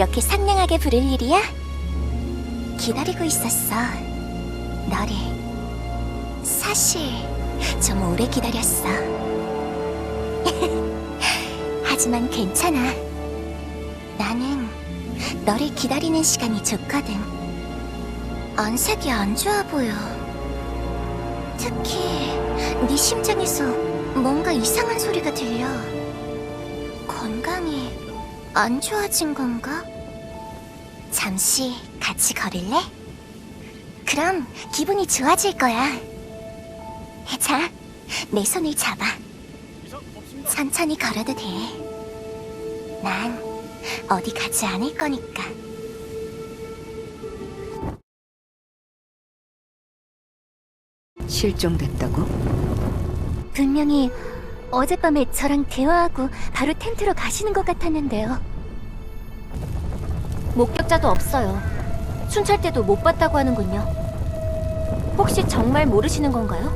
이렇게 상냥하게 부를 일이야? 기다리고 있었어, 너를. 사실 좀 오래 기다렸어. 하지만 괜찮아. 나는 너를 기다리는 시간이 좋거든. 안색이 안 좋아 보여. 특히 네 심장에서 뭔가 이상한 소리가 들려. 건강이 안 좋아진 건가? 잠시 같이 걸을래? 그럼 기분이 좋아질 거야. 자, 내 손을 잡아. 천천히 걸어도 돼. 난 어디 가지 않을 거니까. 실종됐다고? 분명히 어젯밤에 저랑 대화하고 바로 텐트로 가시는 것 같았는데요. 목격자도 없어요. 순찰 때도 못 봤다고 하는군요. 혹시 정말 모르시는 건가요?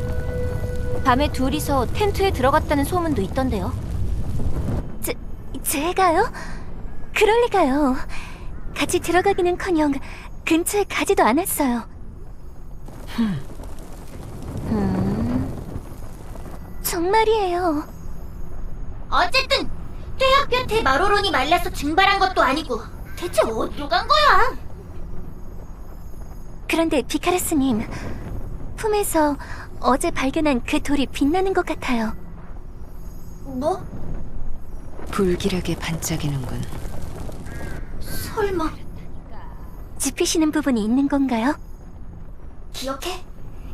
밤에 둘이서 텐트에 들어갔다는 소문도 있던데요. 제가요? 그럴 리가요. 같이 들어가기는커녕 근처에 가지도 않았어요. 정말이에요. 어쨌든 퇴학볕에 대마로론이 말라서 증발한 것도 아니고 대체 어디로 간 거야? 그런데 비카르스님, 품에서 어제 발견한 그 돌이 빛나는 것 같아요. 뭐? 불길하게 반짝이는군. 설마 짚히시는 부분이 있는 건가요? 기억해?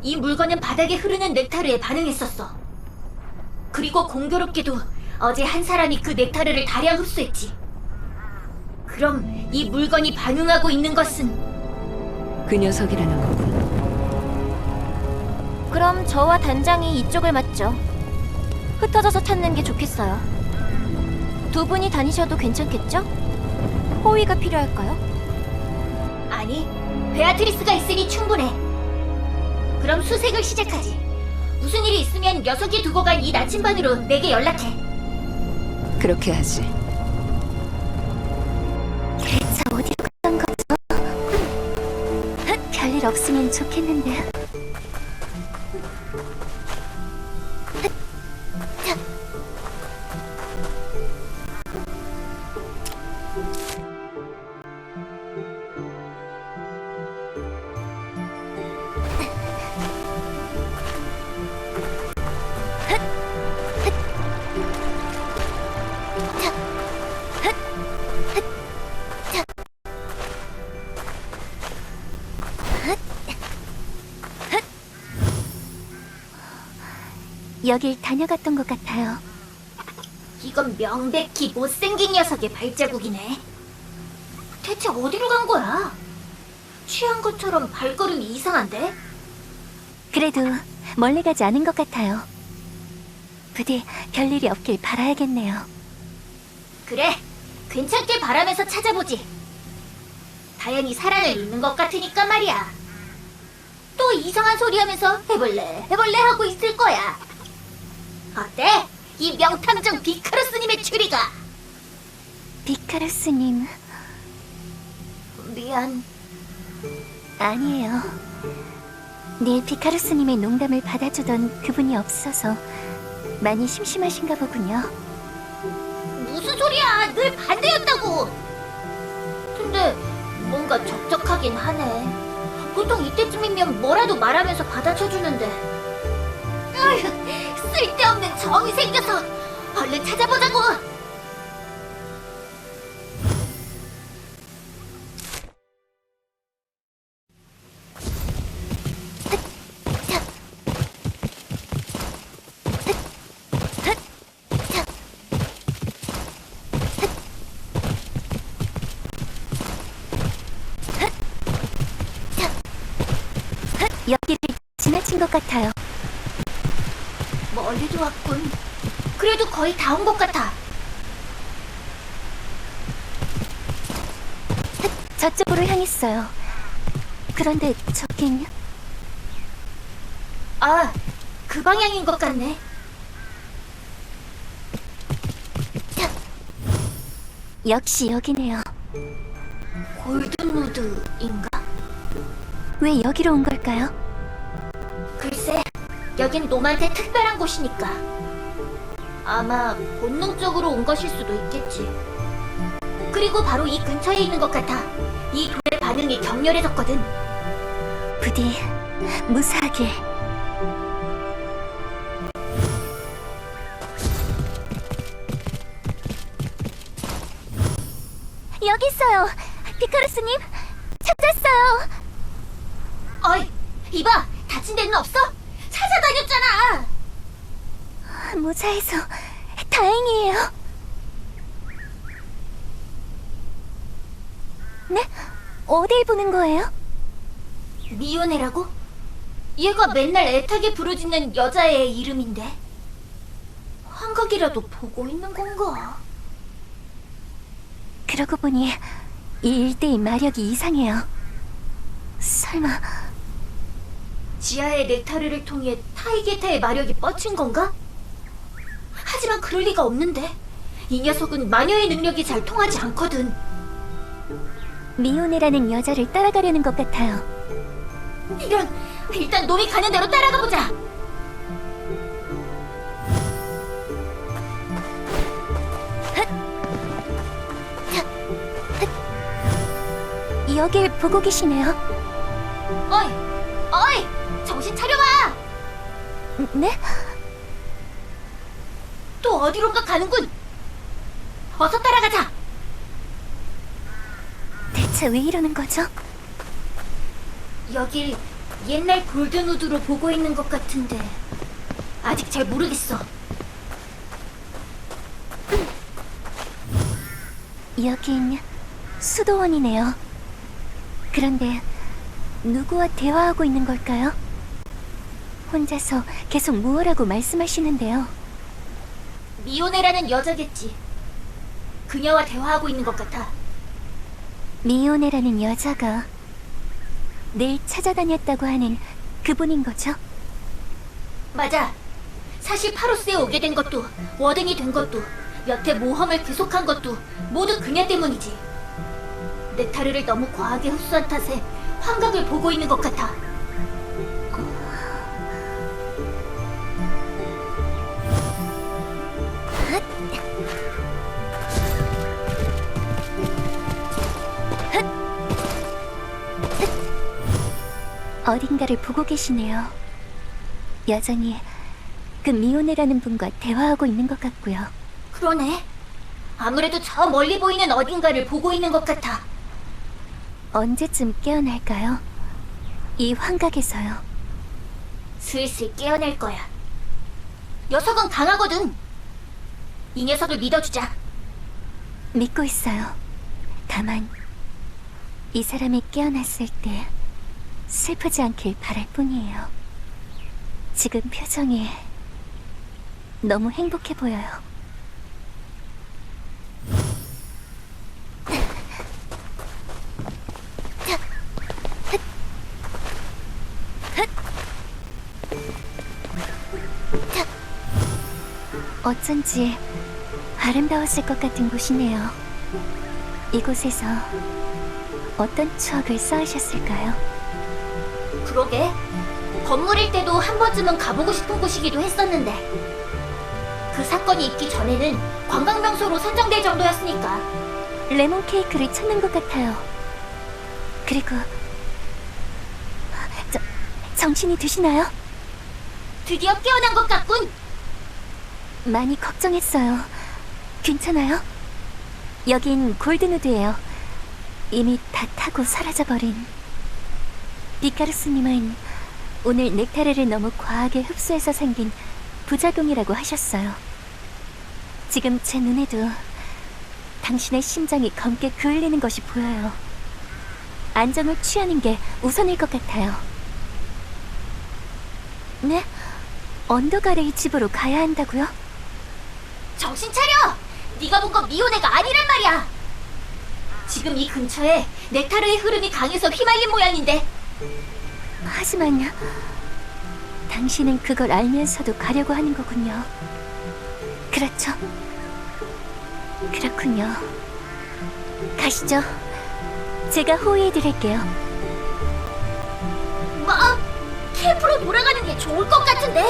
이 물건은 바닥에 흐르는 넥타르에 반응했었어. 그리고 공교롭게도 어제 한 사람이 그 넥타르를 다량 흡수했지. 그럼 이 물건이 반응하고 있는 것은 그 녀석이라는 거군. 그럼 저와 단장이 이쪽을 맞죠. 흩어져서 찾는 게 좋겠어요. 두 분이 다니셔도 괜찮겠죠? 호위가 필요할까요? 아니, 베아트리스가 있으니 충분해. 그럼 수색을 시작하지. 무슨 일이 있으면 녀석이 두고 간 이 나침반으로 내게 연락해. 그렇게 하지. 대체 어디로 간 거죠? 별일 없으면 좋겠는데. 여길 다녀갔던 것 같아요. 이건 명백히 못생긴 녀석의 발자국이네. 대체 어디로 간 거야? 취한 것처럼 발걸음이 이상한데? 그래도 멀리 가지 않은 것 같아요. 부디 별일이 없길 바라야겠네요. 그래, 괜찮게 바라면서 찾아보지. 다행히 사랑을 잊는 것 같으니까 말이야. 또 이상한 소리 하면서 해볼래 하고 있을 거야. 어때? 이 명탐정 비카루스님의 추리가. 비카루스님, 미안. 아니에요. 닐 비카루스님의 농담을 받아주던 그분이 없어서 많이 심심하신가 보군요. 무슨 소리야? 늘 반대였다고. 근데 뭔가 적적하긴 하네. 보통 이때쯤이면 뭐라도 말하면서 받아쳐주는데. 어휴, 쓸데없는 정이 생겨서. 얼른 찾아보자고. 여기를 지나친 것 같아요. 멀리도 왔군. 그래도 거의 다 온 것 같아. 저쪽으로 향했어요. 그런데 저긴 아, 그 방향인 것 같네. 역시 여기네요. 골든우드인가? 왜 여기로 온 걸까요? 글쎄, 여긴 놈한테 특별한 곳이니까. 아마 본능적으로 온 것일 수도 있겠지. 그리고 바로 이 근처에 있는 것 같아. 이 돌의 반응이 격렬해졌거든. 부디 무사하게. 여기 있어요. 피카루스님, 찾았어요. 어이, 이봐! 다친 데는 없어? 찾아다녔잖아! 무사해서 다행이에요. 네? 어딜 보는 거예요? 미요네라고? 얘가 맨날 애타게 부르짖는 여자애의 이름인데. 환각이라도 보고 있는 건가? 그러고 보니 이 일대의 마력이 이상해요. 설마 지하의 넥타르를 통해 타이게타의 마력이 뻗친 건가? 하지만 그럴 리가 없는데. 이 녀석은 마녀의 능력이 잘 통하지 않거든. 미오네라는 여자를 따라가려는 것 같아요. 이런, 일단 놈이 가는 대로 따라가 보자. 여길 보고 계시네요. 어이, 어이, 정신 차려봐. 네? 또 어디론가 가는군. 어서 따라가자. 대체 왜 이러는 거죠? 여길 옛날 골든우드로 보고 있는 것 같은데 아직 잘 모르겠어. 여긴 수도원이네요. 그런데 누구와 대화하고 있는 걸까요? 혼자서 계속 무엇라고 말씀하시는데요. 미오네라는 여자겠지. 그녀와 대화하고 있는 것 같아. 미오네라는 여자가 늘 찾아다녔다고 하는 그분인 거죠? 맞아. 사실 파로스에 오게 된 것도, 워든이 된 것도, 여태 모험을 계속한 것도 모두 그녀 때문이지. 넥타르를 너무 과하게 흡수한 탓에 환각을 보고 있는 것 같아. 어딘가를 보고 계시네요. 여전히 그 미오네라는 분과 대화하고 있는 것 같고요. 그러네. 아무래도 저 멀리 보이는 어딘가를 보고 있는 것 같아. 언제쯤 깨어날까요? 이 환각에서요. 슬슬 깨어날 거야. 녀석은 강하거든. 이 녀석을 믿어주자. 믿고 있어요. 다만 이 사람이 깨어났을 때 슬프지 않길 바랄 뿐이에요. 지금 표정이 너무 행복해 보여요. 어쩐지 아름다웠을 것 같은 곳이네요. 이곳에서 어떤 추억을 쌓으셨을까요? 그러게. 건물일 때도 한 번쯤은 가보고 싶은 곳이기도 했었는데 그 사건이 있기 전에는 관광명소로 선정될 정도였으니까. 레몬 케이크를 찾는 것 같아요. 그리고 정신이 드시나요? 드디어 깨어난 것 같군. 많이 걱정했어요. 괜찮아요? 여긴 골든우드예요. 이미 다 타고 사라져버린. 피카루스님은 오늘 넥타르를 너무 과하게 흡수해서 생긴 부작용이라고 하셨어요. 지금 제 눈에도 당신의 심장이 검게 그을리는 것이 보여요. 안정을 취하는 게 우선일 것 같아요. 네? 언덕 아래의 집으로 가야 한다고요? 정신 차려! 네가 본 건 미오네가 아니란 말이야. 지금 이 근처에 넥타르의 흐름이 강해서 휘말린 모양인데. 하지만 당신은 그걸 알면서도 가려고 하는 거군요. 그렇죠? 그렇군요. 가시죠. 제가 호의해드릴게요. 뭐? 캠프로 돌아가는 게 좋을 것 같은데?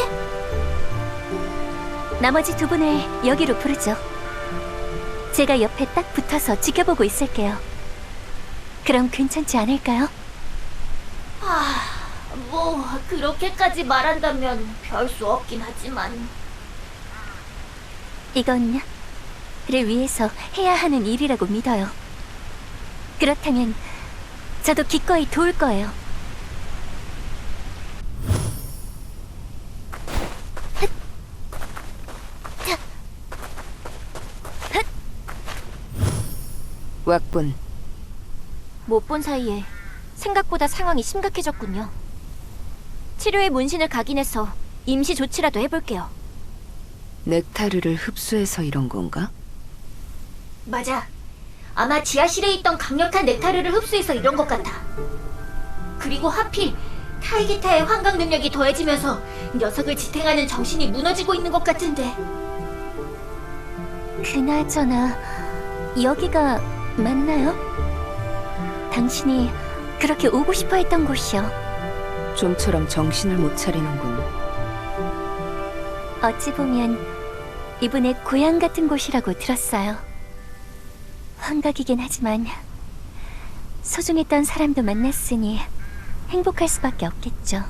나머지 두 분을 여기로 부르죠. 제가 옆에 딱 붙어서 지켜보고 있을게요. 그럼 괜찮지 않을까요? 뭐 그렇게까지 말한다면 별 수 없긴 하지만. 이건 를 위해서 해야 하는 일이라고 믿어요. 그렇다면 저도 기꺼이 도울 거예요. 왁분, 못 본 사이에 생각보다 상황이 심각해졌군요. 치료의 문신을 각인해서 임시 조치라도 해볼게요. 넥타르를 흡수해서 이런 건가? 맞아. 아마 지하실에 있던 강력한 넥타르를 흡수해서 이런 것 같아. 그리고 하필 타이기타의 환각 능력이 더해지면서 녀석을 지탱하는 정신이 무너지고 있는 것 같은데. 그나저나 여기가 맞나요? 당신이 그렇게 오고 싶어 했던 곳이요. 좀처럼 정신을 못 차리는군. 어찌 보면 이분의 고향 같은 곳이라고 들었어요. 환각이긴 하지만 소중했던 사람도 만났으니 행복할 수밖에 없겠죠.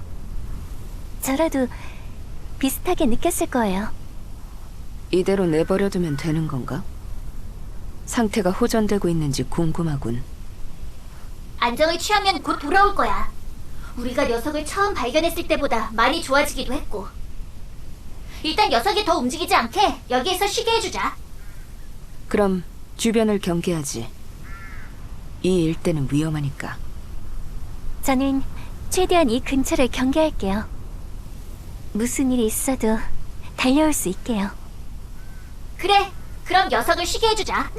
저라도 비슷하게 느꼈을 거예요. 이대로 내버려두면 되는 건가? 상태가 호전되고 있는지 궁금하군. 안정을 취하면 곧 돌아올 거야. 우리가 녀석을 처음 발견했을 때보다 많이 좋아지기도 했고. 일단 녀석이 더 움직이지 않게 여기에서 쉬게 해주자. 그럼 주변을 경계하지. 이 일대는 위험하니까. 저는 최대한 이 근처를 경계할게요. 무슨 일이 있어도 달려올 수 있게요. 그래, 그럼 녀석을 쉬게 해주자.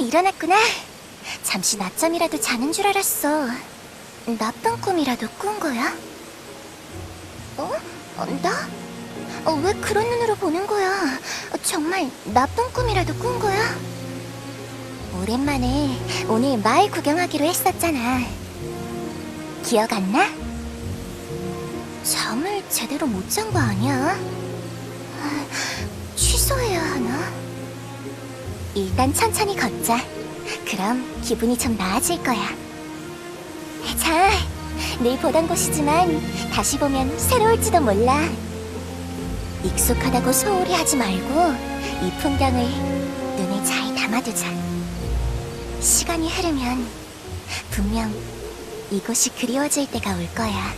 일어났구나. 잠시 낮잠이라도 자는 줄 알았어. 나쁜 꿈이라도 꾼 거야? 나? 왜 그런 눈으로 보는 거야? 정말 나쁜 꿈이라도 꾼 거야? 오랜만에 오늘 마을 구경하기로 했었잖아. 기억 안 나? 잠을 제대로 못 잔 거 아니야? 취소해야 하나? 일단 천천히 걷자. 그럼 기분이 좀 나아질 거야. 자, 늘 보던 곳이지만 다시 보면 새로울지도 몰라. 익숙하다고 소홀히 하지 말고 이 풍경을 눈에 잘 담아두자. 시간이 흐르면 분명 이곳이 그리워질 때가 올 거야.